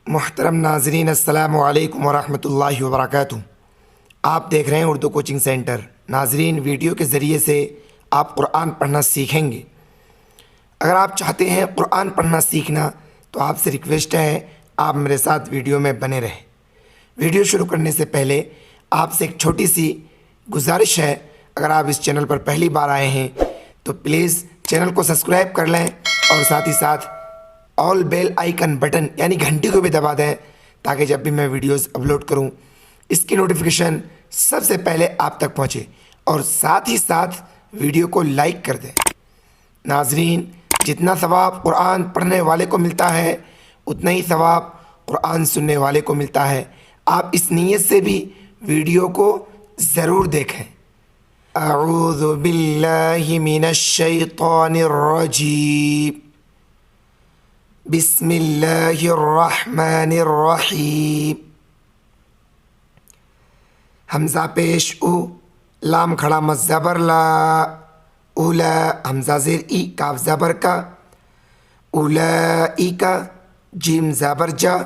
मुहतरम नाजरीन, अस्सलामु अलैकुम वरहमतुल्लाहि वबरकातुहू। आप देख रहे हैं उर्दू कोचिंग सेंटर। नाजरीन, वीडियो के ज़रिए से आप कुरान पढ़ना सीखेंगे। अगर आप चाहते हैं कुरान पढ़ना सीखना तो आपसे रिक्वेस्ट है आप मेरे साथ वीडियो में बने रहें। वीडियो शुरू करने से पहले आपसे एक छोटी सी गुजारिश है, अगर आप इस चैनल पर पहली बार आए हैं तो प्लीज़ चैनल को सब्सक्राइब कर लें और साथ ही साथ ऑल बेल आइकन बटन यानी घंटी को भी दबा दें, ताकि जब भी मैं वीडियोस अपलोड करूं इसकी नोटिफिकेशन सबसे पहले आप तक पहुंचे। और साथ ही साथ वीडियो को लाइक कर दें। नाजरीन, जितना सवाब कुरान पढ़ने वाले को मिलता है उतना ही सवाब कुरान सुनने वाले को मिलता है। आप इस नीयत से भी वीडियो को ज़रूर देखें। अऊज़ु बिल्लाहि मिनश शैतानिर रजीम। बिस्मिल्लाहिर्रहमानिर्रहीम। हमज़ा पेश उ, लाम खड़ा मत ज़बर ला, उला हमज़ा ज़ेर ई, काफ ज़बर का, उलाई का, जीम ज़बर जा,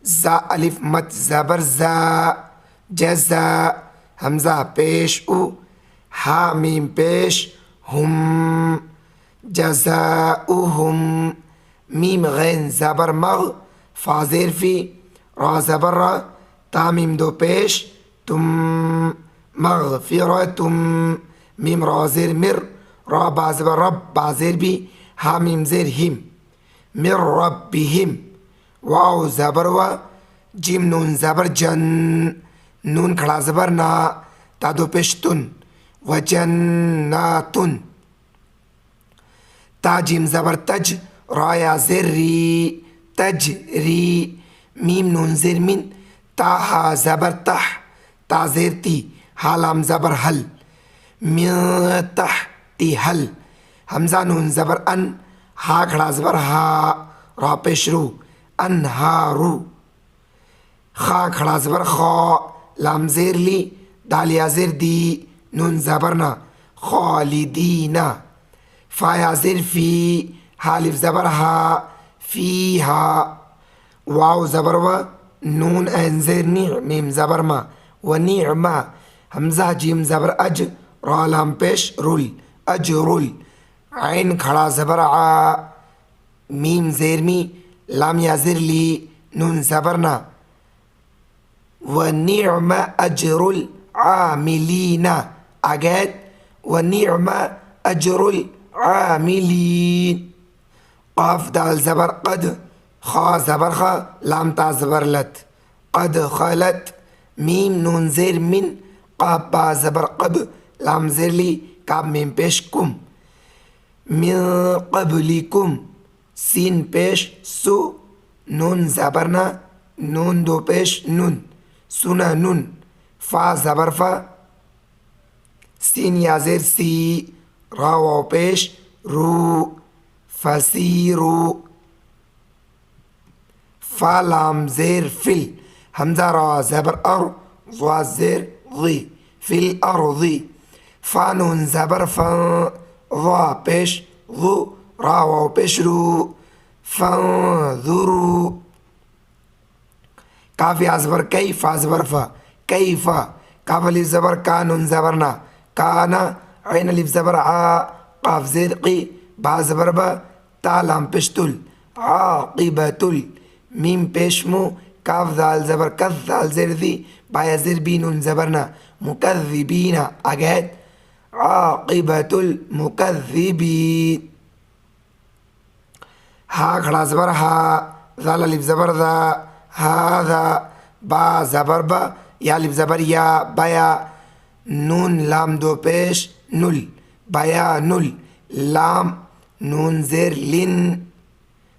ज़ा अलिफ मत ज़बर ज़ा, जज़ा हमज़ा पेश उ, हा मीम पेश हुम, जज़ाउहुम, मीम गैन ज़बर मग, फा ज़ेर फ़ी, रा ज़बर रा, ता मीम दो पेश तुम, मग़फ़िरतुम, मीम रा ज़ेर मिर, रा बा ज़बर रब, बा ज़ेर बी, हा मीम ज़ेर हिम, मिर रब्बिहिम, वाव ज़बर वा, जिम नून ज़बर जन, नून खड़ा ज़बर ना, ता दो पेश तुन, वजन्नातुन, ता जिम ज़बर तज, रा या ज़ेर री, तज री, मीम नून ज़ेर मिन, ता हा ज़बर तह, ता ज़ेर ती, हा लाम ज़बर हल, म्यतह ती हल, हमज़ा नून ज़बर अन, हा खड़ा ज़बर हा, रा पेश रू, अनहारू, खा खड़ा ज़बर खा, लाम ज़ेर ली, दाल या ज़ेर दी, नून ज़बर ना, खालिदीना, फा या ज़ेर फ़ी, हा लिफ ज़बर हा, फ़ी हा, वाव ज़बर व, नून ऐन ज़ेर नी, मीम ज़बर मा, व निअमा, हमज़ा जीम ज़बर अज, रा लाम पेश रुल, अजरुल, ऐन खड़ा ज़बर आ, मीम ज़ेर मी, लाम या ज़ेर ली, नून ज़बर ना, व निअमा अजरुल आमिलीना, आगैत व निअमा अजरुल आमिलीन, क़ाफ दाल ज़बर क़द, खा ज़बर खा, लाम ता ज़बर लत, क़द खलत, मीम नून ज़ेर मिन, क़ाफ बा ज़बर क़ब, लाम ज़ेर ली, काब मीम पेश कुम, मिन क़ब्लिकुम, सीन पेश सु, नून ज़बर ना, नून दो पेश नुन, सुना नुन, फा ज़बर फा, सीन या ज़ेर सी, रा वाव पेश रू, फसीरू, फा लाम ज़ेर फिल, हमज़ा रा ज़बर अर, ज़ा ज़ेर ज़ी, फिल अर्ज़ी, फा नून ज़बर फ़ा, ज़ा पेश ज़ू, रा वाव पेश रू, फ़ंज़ुरू, काफ या ज़बर कई, फा ज़बर फ़ा, कैफ़ा, काफ अलिफ ज़बर का, नून ज़बर ना, काना, ऐन अलिफ ज़बर आ, काफ ज़ेर क़ी, बा ज़बर बा, ता लाम पेश तुल, आक़िबतुल, मीम पेश मु, काफ दाल ज़बर कज़, दाल ज़ेर ज़ी, बा या ज़ेर बी, नून ज़बर ना, मुकज़्ज़िबीना, आगैत आक़िबतुल मुकज़्ज़िबीन, हा खड़ा ज़बर हा, ज़ाल अलिफ ज़बर ज़ा, हाज़ा, बा ज़बर बा, या अलिफ ज़बर या, बया, नून लाम दो पेश नुल, बया नुल, लाम नून ज़ेर लिन,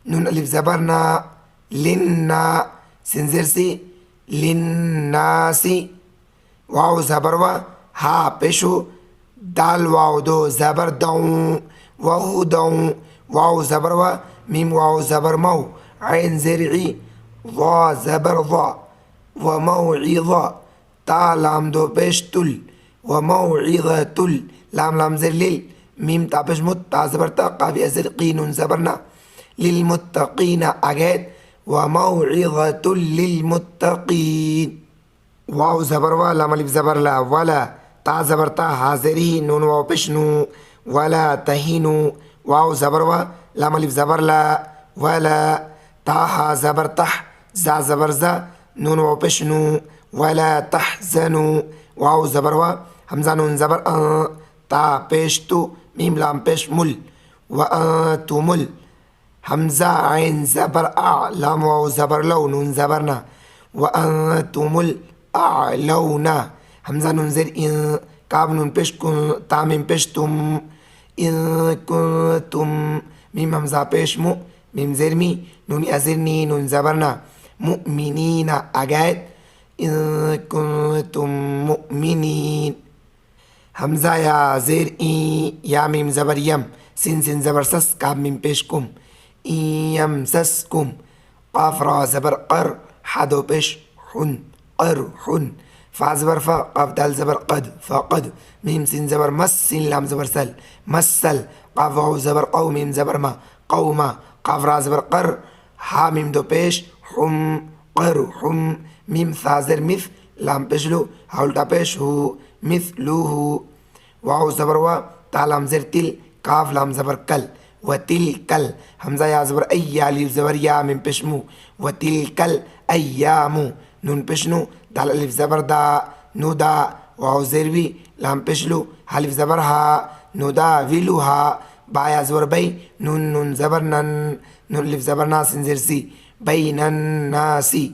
नून अलिफ ज़बर ना, लिन्ना, सिन ज़ेर सी, लिन्नासी, वाव ज़बर वा, हा पेशो, दाल वाव दो ज़बर दऊं, वहु दऊं, वाव ज़बर वा, मीम वाव ज़बर मऊ, ऐन ज़ेर ई, ज़ा ज़बर ज़ा, व मौइज़ा, ता लाम दो पेश तुल, व मौइज़तुल, लाम लाम ज़ेर लिल, मीम तापेश मुत, ता ज़बर ता, काफ या ज़ेर क़ी, नून ज़बर ना, लिल मुत्तक़ीना, आगैत व मौइज़तुल लिलमुत्तक़ीन। वाव ज़बर वा, लाम अलिफ ज़बर ला, वला, ता ज़बर ता, हाज़िरी, नून वाव पेश नू, वला तहीनु, वाव ज़बर वा, लाम अलिफ ज़बर ला, वला, ता हा ज़बर तह, जा ज़बर ज़ा, नून वाव पेश नू, वला तहज़नु, वाव ज़बर वा, हमज़ा नून ज़बर ता पेश तु, मीम लाम पेश मुल, व तुमुल, हमज़ा आइन ज़बर आ, लाम वाव ज़बर लौ, नून ज़बर ना, व तुमुल अअलौना, हमज़ा नून ज़ेर काब नून पेश कुन, ता मीम पेश तुम, इन कुंतुम, मीम हमज़ा पेश मु, मीम ज़ेर मी, नून याज़िर नी, नून ज़बर ना, मुअमिनीना अगैद, इन कुंतुम मुअमिनीन, हमज़ा या ज़ेर ई, या मीम ज़बर यम, सिन सिन ज़बर सस, काब मीम पेश कुम, यम सस कुम, क़ाफ रा ज़बर क़र, हादो पेश हुन, क़र हुन, फ़ा ज़बर फ़ा, क़ाफ दाल ज़बर क़द, फ़क़द, मीम सिन ज़बर मस, सिन लाम ज़बर सल, मस्सल, क़ाफ वाव ज़बर क़ौ, मीम ज़बर मा, क़ौमा, क़ाफ रा ज़बर क़र, हा मीम दो पेश हुम, क़र हुम, मीम था ज़ेर मिथ, लाम पेश लू, हा उल्टा पेश हु, मिथलुहु, वाव ज़बर वा, ता लाम ज़ेर तिल, काफ लाम ज़बर कल, व तिल कल, हमज़ा या ज़बर अय्या, अलिफ ज़बर या, मीम पेश मु, व तिल कल अय्यामु, नून पेश नू, दाल अलिफ ज़बर दा, नुदा, वाव ज़ेर वी, लाम पेश लू, अलिफ ज़बर हा, नुदा विलुहा, बा या ज़बर बै, नून नून ज़बर नन, नून अलिफ ज़बर ना, सिन ज़ेर सी, बैनन नासी,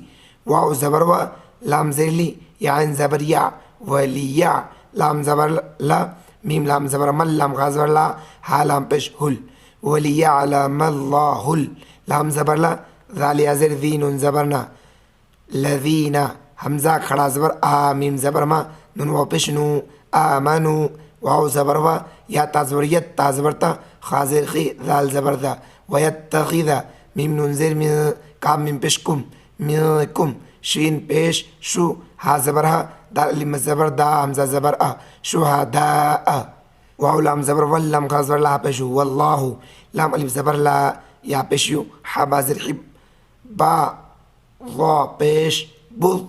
वाव ज़बर वा, लाम ज़ेर ली, या आइन ज़बर या, वलिया, लाम ज़बर ला, मीम लाम ज़बर मल, लाम गा ज़बर ला, हा लाम पेश हुल, वलियअलमल्लाहुल, लाम ज़बर ला, ज़ाल या ज़ेर ज़ी, नून ज़बर ना, लज़ीना, हमज़ा खड़ा ज़बर आ, मीम ज़बर मा, नून वाव पेश नू, आमनु, वाव ज़बर वा, या ता ज़बर यत, ता ज़बर ता, खा ज़ेर खी, ज़ाल ज़बर दा, वयत्तखिज़ा, मीम नून ज़ेर मी, काब मीम पेश कुम, मिकुम, शीन पेश शु, हा ज़बर हा, दाल अलिफ ज़बर दा, हमज़ा ज़बर आ, शुहदा, वाव लाम ज़बर वल, लाम खा ज़बर ला, पेश हु, वल्लाहु, लाम अलिफ ज़बर ला, या पेश यू, हा बा ज़ेर हिब, बा ज़ा पेश बुज़,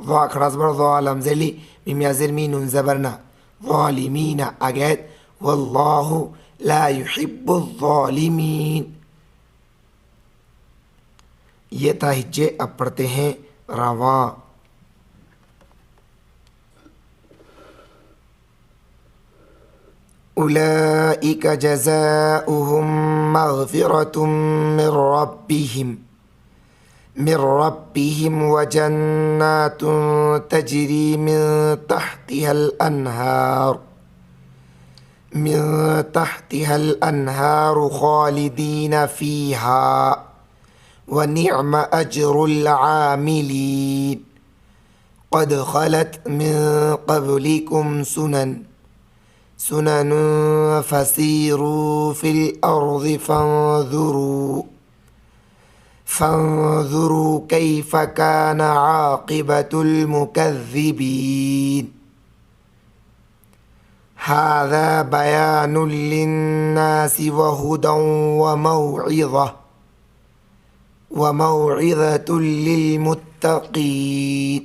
ज़ा खड़ा ज़बर ज़ा, लाम ज़ेर ली, मीम या ज़ेर मी, नून ज़बर ना, ज़ालिमीना अगैद, वल्लाहु ला युहिब्बु ज़ालिमीन। ये था हिज्जे। अब पढ़ते हैं रवा। उलाइक जज़ाउहुम मग़फ़िरतुम मिर रब्बिहिम व जन्नातुन तजरी मिन तहतिहल अन्हार खालिदीन फ़ीहा व निअम अज्रुल आमिलीन क़द ख़लत मिन क़ब्लिकुम सुनन फसीरू फ़िल अर्ज़ि फ़ंज़ुरू कैफ़ कान आक़िबतुल मुकज़्ज़िबीन। हाज़ा बयानुल लिन्नासि व हुदन व मौइज़तुल लिलमुत्तक़ीन।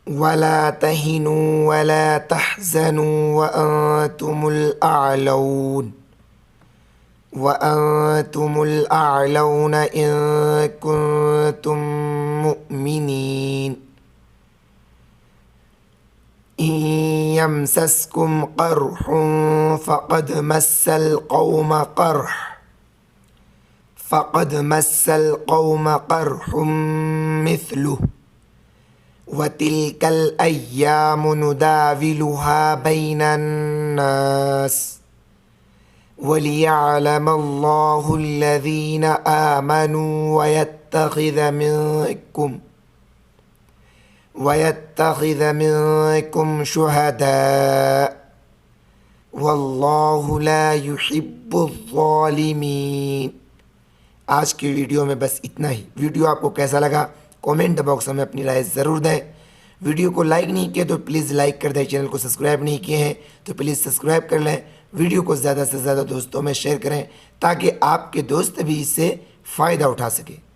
वला तहिनु वला तहज़नु व अंतुमुल अअलौन इन कुंतुम मुमिनीन। इन यमसस्कुम क़र्हुन फ़क़द मस्सल क़ौम क़र्हुम मिस्लुहु वतिल्कल अय्यामु नुदाविलुहा बैनन्नास वलियअलमल्लाहु अल्लज़ीना आमनू वयत्तख़िज़ मिनकुम शुहदा वल्लाहु ला युहिब्बुज़्ज़ालिमीन। आज की वीडियो में बस इतना ही। वीडियो आपको कैसा लगा कमेंट बॉक्स में अपनी राय ज़रूर दें। वीडियो को लाइक नहीं किया तो प्लीज़ लाइक कर दें। चैनल को सब्सक्राइब नहीं किए हैं तो प्लीज़ सब्सक्राइब कर लें। वीडियो को ज़्यादा से ज़्यादा दोस्तों में शेयर करें ताकि आपके दोस्त भी इससे फ़ायदा उठा सके।